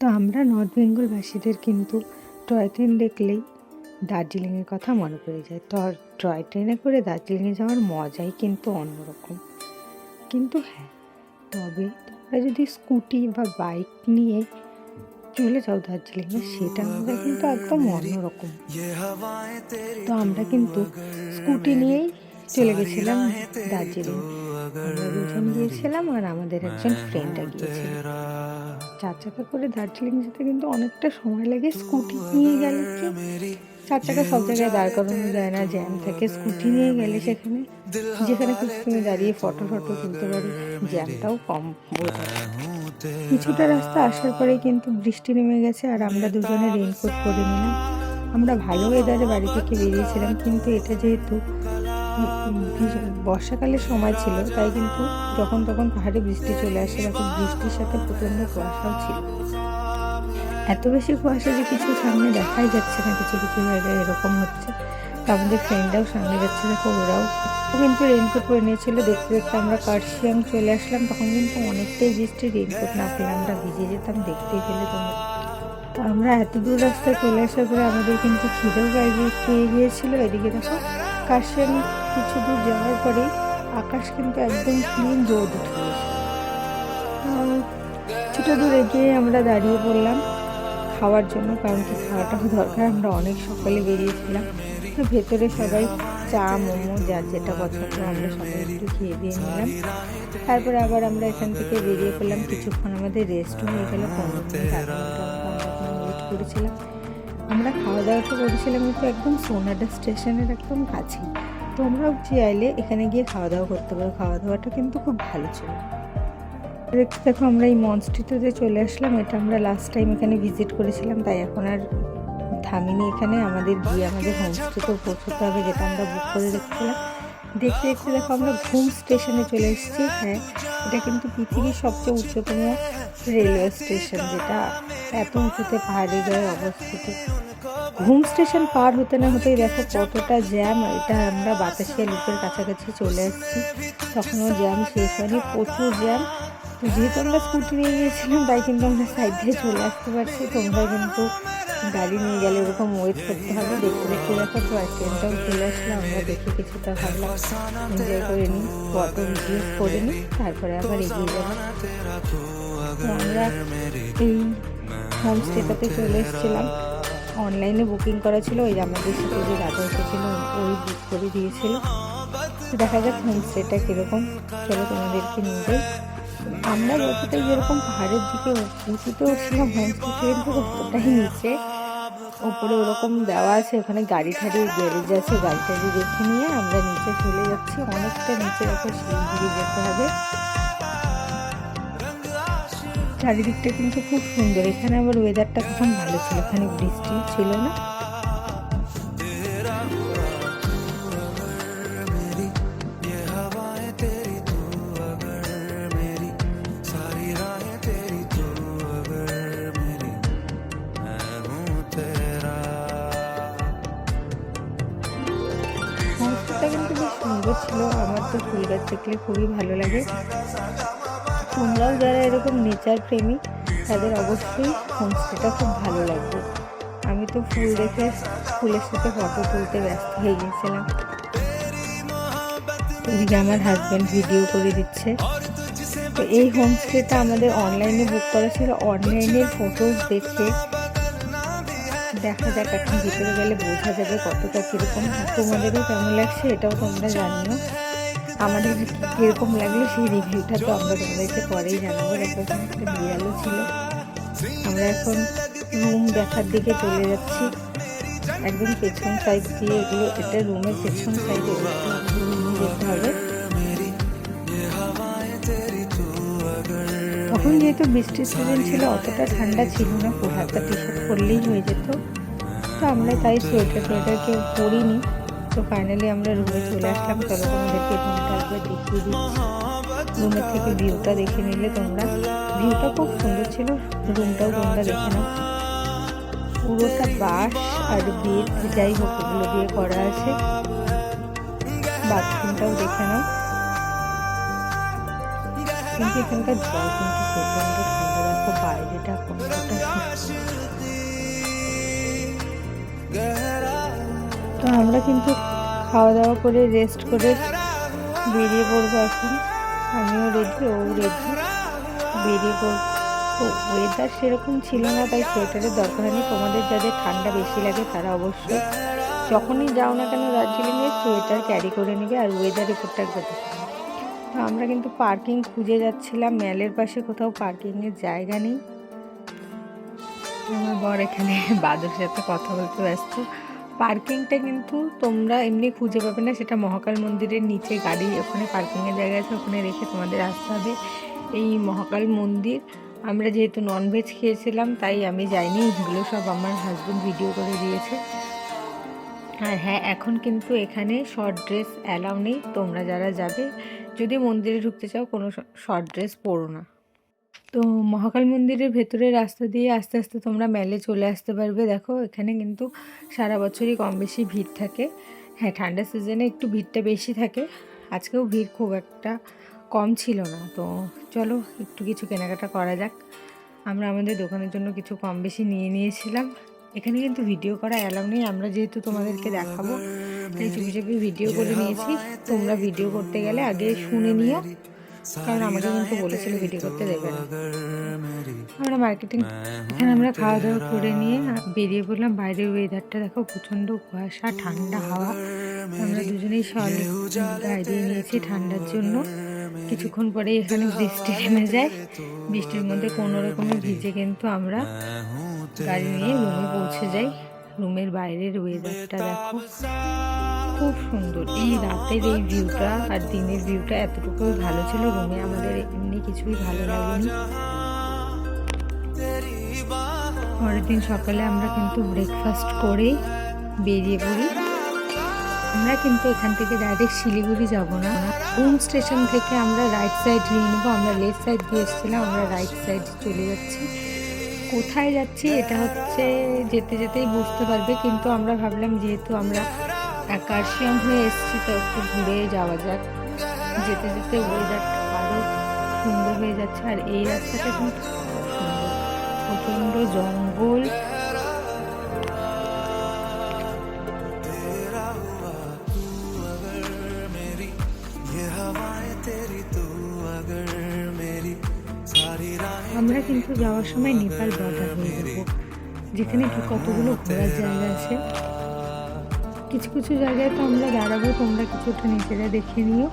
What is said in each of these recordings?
তো আমরা নর্থ বেঙ্গলবাসীদের কিন্তু টয় ট্রেন দেখলেই দার্জিলিংয়ের কথা মনে পড়ে যায়। তো টয় ট্রেনে করে দার্জিলিংয়ে যাওয়ার মজাই কিন্তু অন্যরকম। কিন্তু হ্যাঁ, তবে তোমরা যদি স্কুটি বা বাইক নিয়ে চলে যাও দার্জিলিংয়ে, সেটা আমরা কিন্তু একদম অন্যরকম। তো আমরা কিন্তু স্কুটি নিয়েই চলে গেছিলাম দার্জিলিং। আমরা দুজন গিয়েছিলাম আর আমাদের একজন ফ্রেন্ডরা গিয়েছিল। 4 চাকা করে দার্জিলিং যেতে কিন্তু অনেকটা সময় লাগে। স্কুটি নিয়ে গেলে কি 4 চাকা সব জায়গায় দাঁড় করানো যায় না, জ্যাম থাকে। স্কুটি নিয়ে গেলে সেখানে যেখানে খুশি তুমি দাঁড়িয়ে ফটো তুলতে পারো, জ্যামটাও কম বোঝা যায়। কিছুটা রাস্তা আসার পরেই কিন্তু বৃষ্টি নেমে গেছে আর আমরা দুজনে রেইনকোট পরে নিলাম। আমরা ভালো ওয়েদারে বাড়ি থেকে বেরিয়েছিলাম, কিন্তু এটা যেহেতু বর্ষাকালের সময় ছিল, তাই কিন্তু যখন তখন পাহাড়ে বৃষ্টি চলে আসে। এখন বৃষ্টির সাথে প্রচণ্ড কুয়াশাও ছিল। এত বেশি কুয়াশা যে কিছু সামনে দেখাই যাচ্ছে না, কিছু জায়গায় এরকম হচ্ছে। তো আমাদের ফ্রেন্ডরাও সামনে যাচ্ছে, দেখো ওরাও কিন্তু রেইনকোট পরে নিয়েছিল। দেখতে দেখতে আমরা কার্শিয়াং চলে আসলাম। তখন কিন্তু অনেকটাই বৃষ্টি, রেইনকোট না পেলে আমরা ভিজে যেতাম, দেখতেই পেলে তোমরা। তো আমরা এত দূর রাস্তায় চলে আসার পরে আমাদের কিন্তু খিদেও পেয়ে গিয়েছিল। এদিকে দেখো কার্শিয়াং কিছু দূর যাওয়ার পরেই আকাশ কিন্তু একদম ক্লিন রোদ উঠে গেছে। কিছুটা দূর এগিয়ে আমরা দাঁড়িয়ে পড়লাম খাওয়ার জন্য, কারণ কি খাওয়াটাও দরকার। আমরা অনেক সকালে বেরিয়েছিলাম। তো ভেতরে সবাই চা মোমো যার যেটা পছন্দ আমরা সবাই একটু খেয়ে দিয়ে নিলাম। তারপরে আবার আমরা এখান থেকে বেরিয়ে পড়লাম। কিছুক্ষণ আমাদের রেস্টও হয়ে গেল, 15 মিনিট আধা ঘন্টা আমরা ওয়েট করেছিলাম। আমরা খাওয়া দাওয়াটা করেছিলাম কিন্তু একদম সোনাডা স্টেশনের একদম কাছেই। তোমরাও চাইলে এখানে গিয়ে খাওয়া দাওয়া করতে পারো। খাওয়া দাওয়াটা কিন্তু খুব ভালো ছিল। দেখো আমরা এই মনস্ট্রিটে চলে আসলাম। এটা আমরা লাস্ট টাইম এখানে ভিজিট করেছিলাম, তাই এখন আর থামিনি এখানে। আমাদের গিয়ে আমাদের হোমস্টেতেও পৌঁছতে হবে, যেটা আমরা বুক করে রেখেছিলাম। দেখতে দেখতে দেখো আমরা ঘুম স্টেশনে চলে এসেছি। হ্যাঁ, এটা কিন্তু পৃথিবীর সবচেয়ে উচ্চতম রেলওয়ে স্টেশন, যেটা এত উঁচুতে পাহাড়ে গায়ে অবস্থিত। ঘুম স্টেশন পার হতে না হতেই দেখো কতটা জ্যাম। এটা আমরা বাতাসিয়া লুপের কাছাকাছি চলে এসেছি, তখনও জ্যাম শেষ হয়নি, প্রচুর জ্যাম। তো যেহেতু আমরা স্কুটি নিয়ে গিয়েছিলাম, তাই কিন্তু আমরা সাইড দিয়ে চলে আসতে পারছি। তোমরা কিন্তু গাড়ি নিয়ে গেলে ওরকম ওয়েট করতে হবে। দেখতে দেখতে দেখো টয় ট্রেনটাও চলে আসলো। আমরা দেখে কিছুটা ভাবলাম এনজয় করে নিই, ফটো ভিডিও করে নিই, তারপরে আবার এগিয়ে যাবো। আমরা এই হোমস্টেটাতে চলে এসেছিলাম। অনলাইনে বুকিং করা ছিল, ওই আমাদের সাথে যে দাদা এসেছিল ওই বুক করে দিয়েছিল। দেখা যাক হোমস্টেটা কীরকম, চলো তোমাদেরকে নিয়ে যাই। আমরা যতটাই যেরকম পাহাড়ের দিকে উঁচুতে উঠছিলাম, হোমস্টে কিন্তু ততটাই নিচে। ওপরে ওরকম দেওয়া আছে, ওখানে গাড়ি ঠাড়ি গ্যারেজ আছে, গাড়ি টাড়ি রেখে নিয়ে আমরা নিচে চলে যাচ্ছি। অনেকটা নিচে দেখো সিঁড়ি দিয়ে যেতে হবে। চারিদিকটা কিন্তু খুব সুন্দর। এখানে আবার ওয়েদারটা তখন ভালো ছিল, এখানে বৃষ্টি ছিল না। কিন্তু বেশ সুন্দর ছিল। আমার তো ফুল গাছ দেখলে খুবই ভালো লাগে। তোমরাও যারা এরকম নেচার প্রেমী, তাদের অবশ্যই হোমস্টেটা খুব ভালো লাগবে। আমি তো ফুল দেখে ফুলের সাথে ফটো তুলতে ব্যস্ত হয়ে গিয়েছিলাম। এদিকে আমার হাজব্যান্ড ভিডিও করে দিচ্ছে। তো এই হোমস্টেটা আমাদের অনলাইনে বুক করা ছিল। অনলাইনের ফটোজ দেখে দেখা যাক, এখন ভিতরে গেলে বোঝা যাবে কতটা কীরকম। তোমাদেরও কেমন লাগছে এটাও তোমরা জানিও। আমাদের কীরকম লাগলো সেই রিভিউটা তো আমরা তোমাদেরকে পরেই জানাবো। এখন একটা বিড়ালও ছিল। আমরা এখন রুম দেখার দিকে চলে যাচ্ছি, একদম পেছন সাইড দিয়ে। এগুলো এটা রুমের পেছন সাইডে রুমে যেতে হবে। তখন যেহেতু বৃষ্টির সিজন ছিল, অতটা ঠান্ডা ছিল না, হালকা টি শার্ট পরলেই হয়ে যেত। তো আমরা তাই সোয়েটার কেউ পরিনি। তো ফাইনালি আমরা রুমে চলে আসলাম। চলো তোমাদেরকে রুমটা একবার দেখিয়ে দিচ্ছি। রুমের থেকে ভিউটা দেখে নিলে তোমরা, ভিউটা খুব সুন্দর ছিল। রুমটাও তোমরা দেখে নাও, পুরোটা বাঁশ আর বেত যাই হোক ওগুলো দিয়ে করা আছে। বাথরুমটাও দেখে নাও। কিন্তু এখানকার জল কিন্তু প্রচণ্ড ঠান্ডা। দেখো বাইরেটা কতটা। তো আমরা কিন্তু খাওয়া দাওয়া করে রেস্ট করে বেরিয়ে পড়বো এখন। আমিও রেডি, ও রেডি, বেরিয়ে পড়বো। তো ওয়েদার সেরকম ছিল না, তাই সোয়েটারের দরকার নেই। তোমাদের যাদের ঠান্ডা বেশি লাগে তারা অবশ্যই যখনই যাও না কেন দার্জিলিংয়ে সোয়েটার ক্যারি করে নেবে, আর ওয়েদার রিপোর্টটা একবার দেখে নেবে। তো আমরা কিন্তু পার্কিং খুঁজে যাচ্ছিলাম, ম্যালের পাশে কোথাও পার্কিংয়ের জায়গা নেই। আমার বর এখানে বাদুর সাথে কথা বলতে ব্যস্ত। পার্কিংটা কিন্তু তোমরা এমনি খুঁজে পাবে না, সেটা মহাকাল মন্দিরের নিচে গাড়ি ওখানে পার্কিংয়ের জায়গা আছে, ওখানে রেখে তোমাদের আসতে হবে। এই মহাকাল মন্দির আমরা যেহেতু ননভেজ খেয়েছিলাম তাই আমি যাইনি, এগুলো সব আমার হাজব্যান্ড ভিডিও করে দিয়েছে। আর হ্যাঁ, এখন কিন্তু এখানে শর্ট ড্রেস অ্যালাউ নেই। তোমরা যারা যাবে যদি মন্দিরে ঢুকতে চাও কোনো শর্ট ড্রেস পরো না। তো মহাকাল মন্দিরের ভেতরে রাস্তা দিয়ে আস্তে আস্তে তোমরা মেলে চলে আসতে পারবে। দেখো এখানে কিন্তু সারা বছরই কম বেশি ভিড় থাকে। হ্যাঁ, ঠান্ডা সিজনে একটু ভিড়টা বেশি থাকে, আজকেও ভিড় খুব একটা কম ছিল না। তো চলো একটু কিছু কেনাকাটা করা যাক। আমরা আমাদের দোকানের জন্য কিছু কম বেশি নিয়ে নিয়েছিলাম। এখানে কিন্তু ভিডিও করা অ্যালাউ নেই, আমরা যেহেতু তোমাদেরকে দেখাবো তাই চুপি চুপি ভিডিও করে নিয়েছি। তোমরা ভিডিও করতে গেলে আগে শুনে নিও, কারণ আমাকে কিন্তু বলেছিল ভিডিও করতে দেবে না। আমরা মার্কেটিং এখানে আমরা খাওয়া দাওয়া করে নিয়ে বেরিয়ে পড়লাম। বাইরের ওয়েদারটা দেখো, প্রচণ্ড কুয়াশা, ঠান্ডা হাওয়া। আমরা দুজনেই শল গায়ে দিয়ে নিয়েছি ঠান্ডার জন্য। কিছুক্ষণ পরে এখানে বৃষ্টি নেমে যায়, বৃষ্টির মধ্যে কোনো রকমের ভিজে কিন্তু আমরা গাড়ি নিয়ে রুমে পৌঁছে যাই। রুমের বাইরের ওয়েদারটা দেখো, খুব সুন্দর। এই রাতের এই ভিউটা আর দিনের ভিউটা এতটুকুই ভালো ছিল। রুমে আমাদের এমনি কিছুই ভালো লাগেনি। পরের দিন সকালে আমরা কিন্তু ব্রেকফাস্ট করে বেরিয়ে পড়ি। আমরা কিন্তু এখান থেকে ডাইরেক্ট শিলিগুড়ি যাব না, ঘুম স্টেশন থেকে আমরা রাইট সাইড নিয়ে নেবো। আমরা লেফট সাইড দিয়ে এসেছিলাম, আমরা রাইট সাইড চলে যাচ্ছি। কোথায় যাচ্ছি এটা হচ্ছে যেতে যেতেই বুঝতে পারবে, কিন্তু আমরা ভাবলাম যেহেতু আমরা কার্শিয়াং হয়ে এসেছি তো একটু ঘুরে যাওয়া যাক। যেতে যেতে ওয়েদারটা আরও সুন্দর হয়ে যাচ্ছে। আর এই রাস্তাটা কিন্তু সুন্দর, প্রচণ্ড জঙ্গল। আমরা কিন্তু যাওয়ার সময় নেপাল বর্ডার হয়ে যাবো, যেখানে কতগুলো ঘোরার জায়গা আছে। কিছু কিছু জায়গায় তো আমরা দাঁড়াবো, তোমরা কিছুটা নিজেরা দেখে নিও।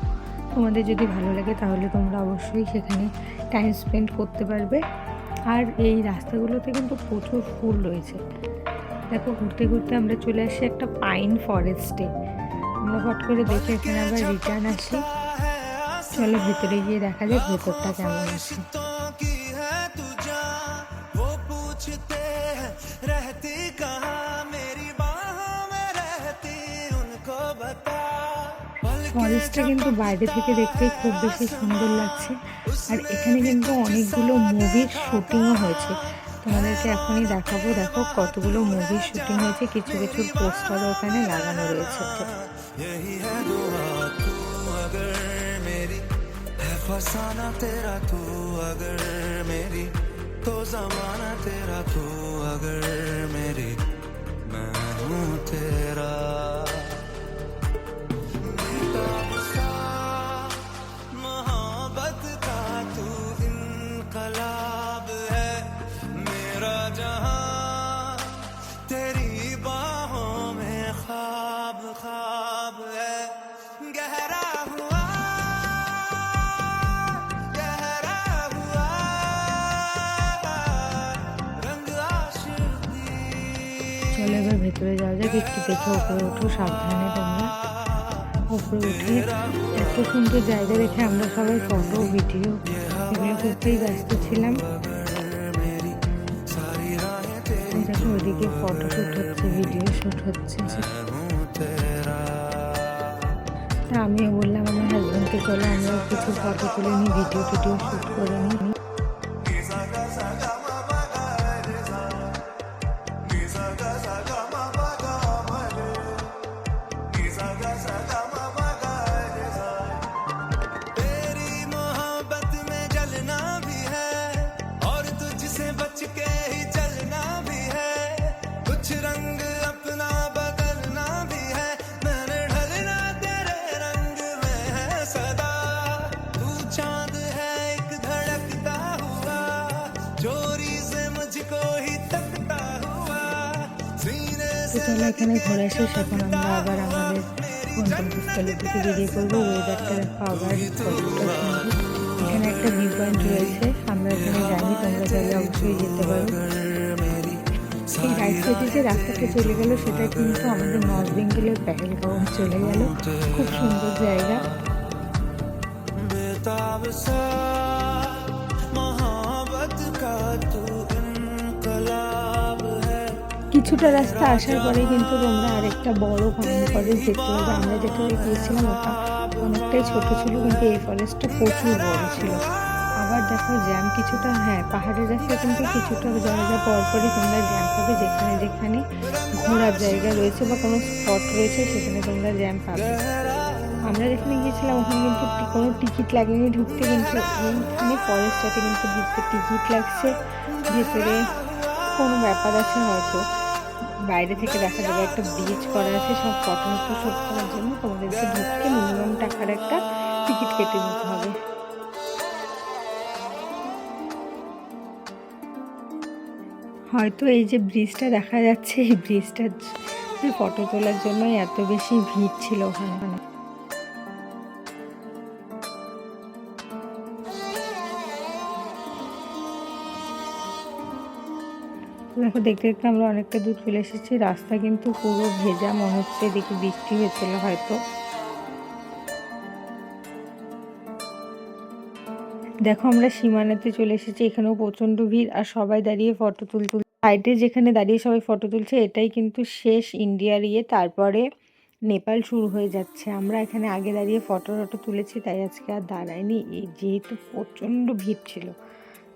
তোমাদের যদি ভালো লাগে তাহলে তোমরা অবশ্যই সেখানে টাইম স্পেন্ড করতে পারবে। আর এই রাস্তাগুলোতে কিন্তু প্রচুর ফুল রয়েছে। দেখো ঘুরতে ঘুরতে আমরা চলে আসি একটা পাইন ফরেস্টে। আমরা হট করে দেখে এখানে আবার রিটার্ন আসি। চলো ভেতরে গিয়ে দেখা যাক ভেতরটা কেমন আছে। ফরেস্টটা কিন্তু বাইরে থেকে দেখতে খুব বেশি সুন্দর লাগছে। আর এখানে কিন্তু অনেকগুলো মুভির শুটিংও হয়েছে, তোমাদেরকে এখনই দেখাবো। দেখো কতগুলো মুভির শুটিং হয়েছে, কিছু কিছু পোস্টারও ওখানে লাগানো রয়েছে। फसाना तेरा तू अगर मेरी तो ज़माना तेरा तू अगर मेरी मैं हूँ तेरा। मोहब्बत का तू इनकलाब है मेरा जहां तेरी बाहों में ख्वाब ख्वाब है गहरा हुआ চলো এবার ভেতরে যাওয়া যাক। একটু দেখে উপরে উঠো, সাবধানে তোমরা। উপরে উঠে এত সুন্দর জায়গা দেখে আমরা সবাই ফটো ভিডিও এগুলো করতেই ব্যস্ত ছিলাম। দেখো ওইদিকে ফটো শ্যুট হচ্ছে, ভিডিও শ্যুট হচ্ছে। তা আমিও বললাম আমার হাজব্যান্ডকে চলো আমরা কিছু ফটো তুলে নিই, ভিডিও টিডিও শ্যুট করে নিই। तेरी मोहब्बत में তো চলো এখানে ঘোরা শেষ, এখন আমরা আবার আমাদের গন্তব্যস্থলের দিকে বেরিয়ে পড়বো। ওয়েদারটা দেখো আবার কতটা সুন্দর। এখানে একটা ভিউ পয়েন্ট রয়েছে, আমরা এখানে জানি, তোমরা চাইলে অবশ্যই যেতে পারো। এই রাইট সাইডে যে রাস্তাটা চলে গেল সেটা কিন্তু আমাদের নর্থ বেঙ্গলের পেহেলগাঁও চলে গেল। খুব সুন্দর জায়গা। কিছুটা রাস্তা আসার পরে কিন্তু তোমরা আরেকটা বড় পাইন ফরেস্ট দেখতে পাবে। আমরা যেটা গিয়েছিলাম ওটা অনেকটাই ছোট ছিল, কিন্তু এই ফরেস্টটা প্রচুর বড় ছিল। আবার দেখো জ্যাম কিছুটা, হ্যাঁ পাহাড়ের রাস্তা কিন্তু কিছুটা জায়গা পরপরই তোমরা জ্যাম পাবে। যেখানে যেখানে ঘোরার জায়গা রয়েছে বা কোনো স্পট রয়েছে সেখানে তোমরা জ্যাম পাবে। আমরা যেখানে গিয়েছিলাম ওখানে কিন্তু কোনো টিকিট লাগেনি ঢুকতে, কিন্তু এইখানে ফরেস্টটাতে কিন্তু ঢুকতে টিকিট লাগছে। ভেতরে কোনো ব্যাপার আছে হয়তো, বাইরে থেকে দেখা যাবে একটা ব্রিজ করা আছে সব ফটো শুট করার জন্য। তোমাদেরকে ঢুকতে মিনিমাম টাকার একটা টিকিট কেটে নিতে হবে। হয়তো এই যে ব্রিজটা দেখা যাচ্ছে, এই ব্রিজটার ফটো তোলার জন্য এত বেশি ভিড় ছিল ওখানে। দেখো দেখতে দেখতে আমরা অনেকটা দূর চলে এসেছি। রাস্তা কিন্তু পুরো ভেজা, মনে হচ্ছে এদিকে বৃষ্টি হয়েছিল হয়তো। দেখো আমরা সীমানাতে চলে এসেছি, এখানেও প্রচণ্ড ভিড় আর সবাই দাঁড়িয়ে ফটো তুলতে। সাইডে যেখানে দাঁড়িয়ে সবাই ফটো তুলছে এটাই কিন্তু শেষ ইন্ডিয়ার তারপরে নেপাল শুরু হয়ে যাচ্ছে। আমরা এখানে আগে দাঁড়িয়ে ফটো তুলেছি, তাই আজকে আর দাঁড়ায়নি, যেহেতু প্রচণ্ড ভিড় ছিল।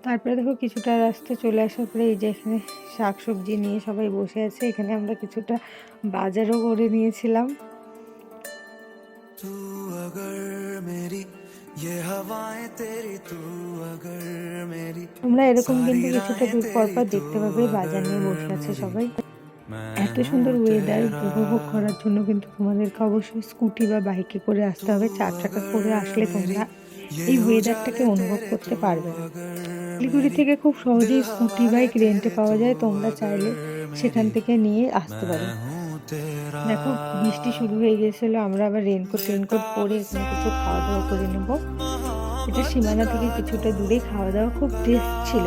তারপরে দেখো কিছুটা রাস্তা চলে আসার পরে এই যে এখানে শাকসবজি নিয়ে সবাই বসে আছে। এখানে আমরা কিছুটা বাজারও করে নিয়েছিলাম। তোমরা এরকম কিন্তু কিছুটা দূর পর পর দেখতে পাবে বাজার নিয়ে বসে আছে সবাই। এত সুন্দর ওয়েদার উপভোগ করার জন্য কিন্তু তোমাদেরকে অবশ্যই স্কুটি বা বাইকে করে আসতে হবে। 4 চাকা করে আসলে তোমরা এই ওয়েদারটাকে অনুভব করতে পারবে না। শিলিগুড়ি থেকে খুব সহজেই স্কুটি বাইক রেন্টে পাওয়া যায়, তোমরা চাইলে সেখান থেকে নিয়ে আসতে পারো। দেখো বৃষ্টি শুরু হয়ে গিয়েছিলো, আমরা আবার রেনকোট পরে এখানে কিছু খাওয়া দাওয়া করে নেব। এটা সীমানা থেকে কিছুটা দূরে, খাওয়া দাওয়া খুব টেস্ট ছিল।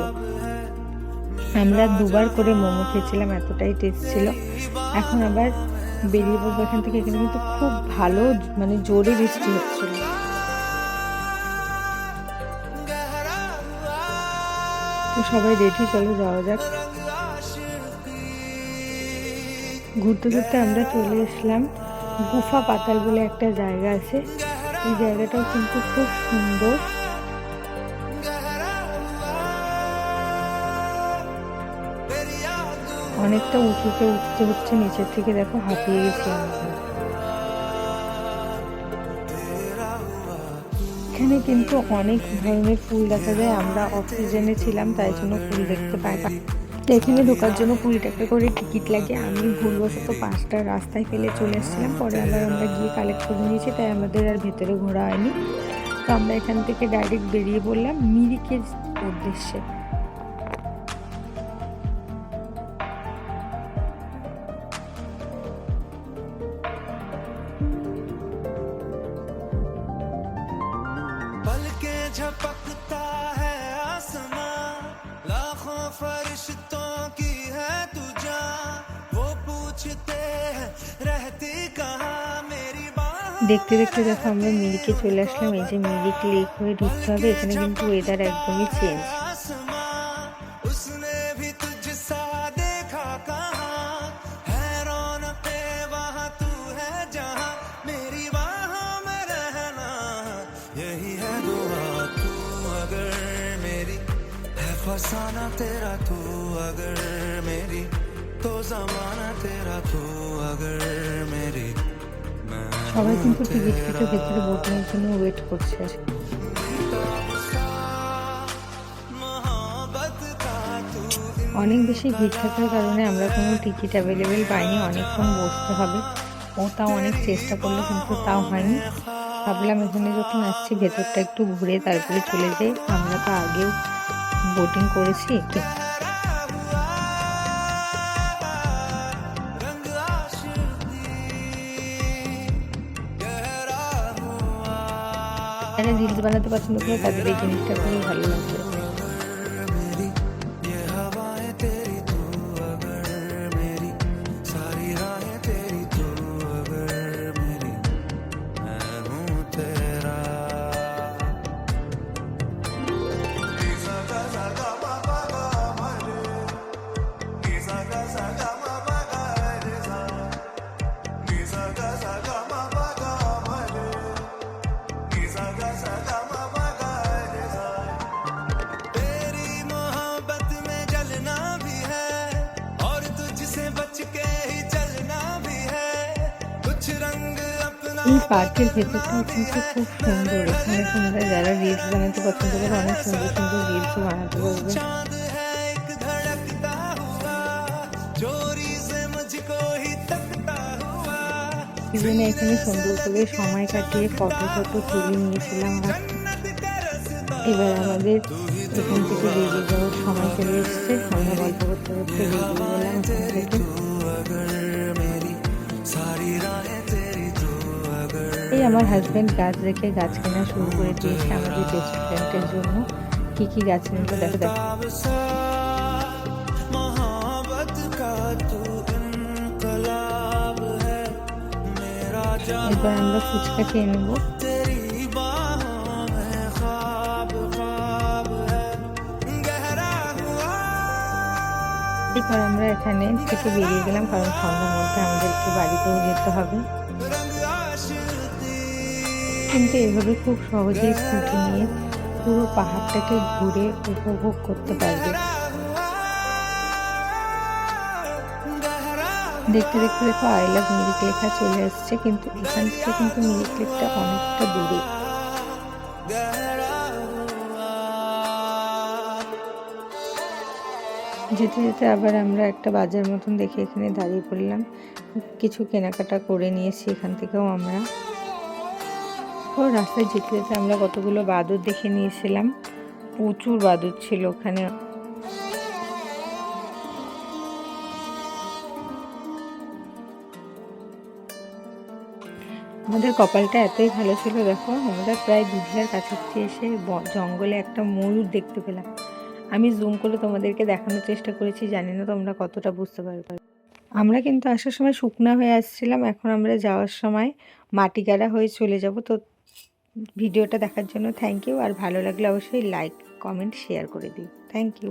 আমরা 2বার করে মোমো খেয়েছিলাম, এতটাই টেস্ট ছিল। এখন আবার বেরিয়ে পড়বো এখান থেকে। এখানে কিন্তু খুব ভালো মানে জোরে বৃষ্টি হচ্ছিল। তো সবাই রেডি, চলো যাওয়া যাক। ঘুরতে ঘুরতে আমরা চলে এসলাম গুফা পাতাল বলে একটা জায়গা আছে। এই জায়গাটাও কিন্তু খুব সুন্দর। অনেকটা উঁচুতে উঠতে হচ্ছে, নিচের থেকে দেখো হাঁপিয়ে গেছি আমরা। এখানে কিন্তু অনেক ধরনের ফুল দেখা যায়। আমরা অক্সিজেনে ছিলাম তাই জন্য ফুল দেখতে পাই। তো এখানে ঢোকার জন্য 20 টাকা করে টিকিট লাগে। আমি ভুলবশত 5টা রাস্তায় ফেলে চলে এসেছিলাম, পরে আবার আমরা গিয়ে কালেক্ট করে নিয়েছি, তাই আমাদের আর ভেতরে ঘোরা হয়নি। তো আমরা এখান থেকে ডাইরেক্ট বেরিয়ে পড়লাম মিরিকের উদ্দেশ্যে। झपकता है आसमां, लाखों फरिश्तों की है तू जान, वो पूछते हैं रहती कहाँ मेरी बात। দেখতে দেখতে দেখো আমরা মিরিকে চলে আসলাম। এই যে মিরিক লেক হয়ে ঢুকতে হবে। এখানে কিন্তু ওয়েদার একদমই চেঞ্জ। फसाना तेरा तू अगर मेरी, तो जमाना तेरा तू अगर मेरी। সবাই কিন্তু টিকিট কেটে ভেতরে বোটিংয়ের জন্য ওয়েট করছে। অনেক বেশি ভিড় থাকার কারণে আমরা কোনো টিকিট অ্যাভেলেবেল পাইনি, অনেকক্ষণ বসতে হবে। ও তাও অনেক চেষ্টা করলো কিন্তু তাও হয়নি। ভাবলাম এখানে যখন আসছি ভেতরটা একটু ঘুরে তারপরে চলে যাই। আমরা তো আগেও বোটিং করেছি। যারা রিলস বানাতে পছন্দ করে তাদের এই জিনিসটা খুবই ভালো লাগবে। ये हवाएं तेरी तू अगर मेरी सारी राहें तेरी तू अगर मेरी मैं हूँ तेरा तेरी मोहब्बत में जलना भी है और तुझसे बच के ही चलना भी है कुछ रंग अपना এই পার্কের ভেতরটাও কিন্তু খুব সুন্দর। এখানে তোমরা যারা রিলস বানাতে পছন্দ করে অনেক সুন্দর সুন্দর রিলসও বানাতে পারবে। चांद है एक धड़कता हुआ चोरी से मुझको ही तकता हुआ সেজন্য এখানে সুন্দর করে সময় কাটিয়ে ফটো তুলে নিয়েছিলাম। আর जन्नत का रास्ता এবার আমাদের এখান থেকে বেরিয়ে যাওয়ার সময় চলে এসছে। আমরা গল্প করতে করতে বেরিয়ে গেলাম এখান থেকে। तू अगर मेरी सारी राहें तेरी तू अगर এই আমার হাজব্যান্ড গাছ রেখে গাছ কেনা শুরু করে দিয়েছে আমাদের রেস্টুরেন্টের জন্য। কি কি গাছ নিল দেখো। अब सा मोहब्बत का तू इनकलाब है मेरा जहां এবার আমরা ফুচকা খেয়ে নেবো। तेरी बाहों में ख्वाब ख्वाब है गहरा हुआ এবার আমরা এখানে থেকে বেরিয়ে গেলাম, কারণ সন্ধ্যার মধ্যে আমাদেরকে বাড়িতেও যেতে হবে। रंग आशिकी কিন্তু এভাবে খুব সহজেই স্কুটি নিয়ে পুরো পাহাড়টাকে ঘুরে উপভোগ করতে পারবে। দেখতে দেখতে দেখো আই লাভ মিরিক লেখা চলে আসছে, কিন্তু এখান থেকে কিন্তু মিরিক লেকটা অনেকটা দূরে। যেতে যেতে আবার আমরা একটা বাজার মতন দেখে এখানে দাঁড়িয়ে পড়লাম, কিছু কেনাকাটা করে নিয়েছি এখান থেকেও আমরা। ও রাস্তায় যেতে যেতে আমরা কতগুলো বাদুড় দেখে নিয়েছিলাম, প্রচুর বাদুড় ছিল ওখানে। আমাদের কপালটা এতই ভালো ছিল, দেখো আমরা প্রায় দুধিয়ার কাছাকাছি এসে জঙ্গলে একটা ময়ূর দেখতে পেলাম। আমি জুম করে তোমাদেরকে দেখানোর চেষ্টা করেছি, জানি না তোমরা কতটা বুঝতে পারবে। আমরা কিন্তু আসার সময় শুকনা হয়ে আসছিলাম, এখন আমরা যাওয়ার সময় মাটি গাড়া হয়ে চলে যাব। তো ভিডিওটা দেখার জন্য থ্যাংক ইউ, আর ভালো লাগলে অবশ্যই লাইক কমেন্ট শেয়ার করে দিও। Thank you.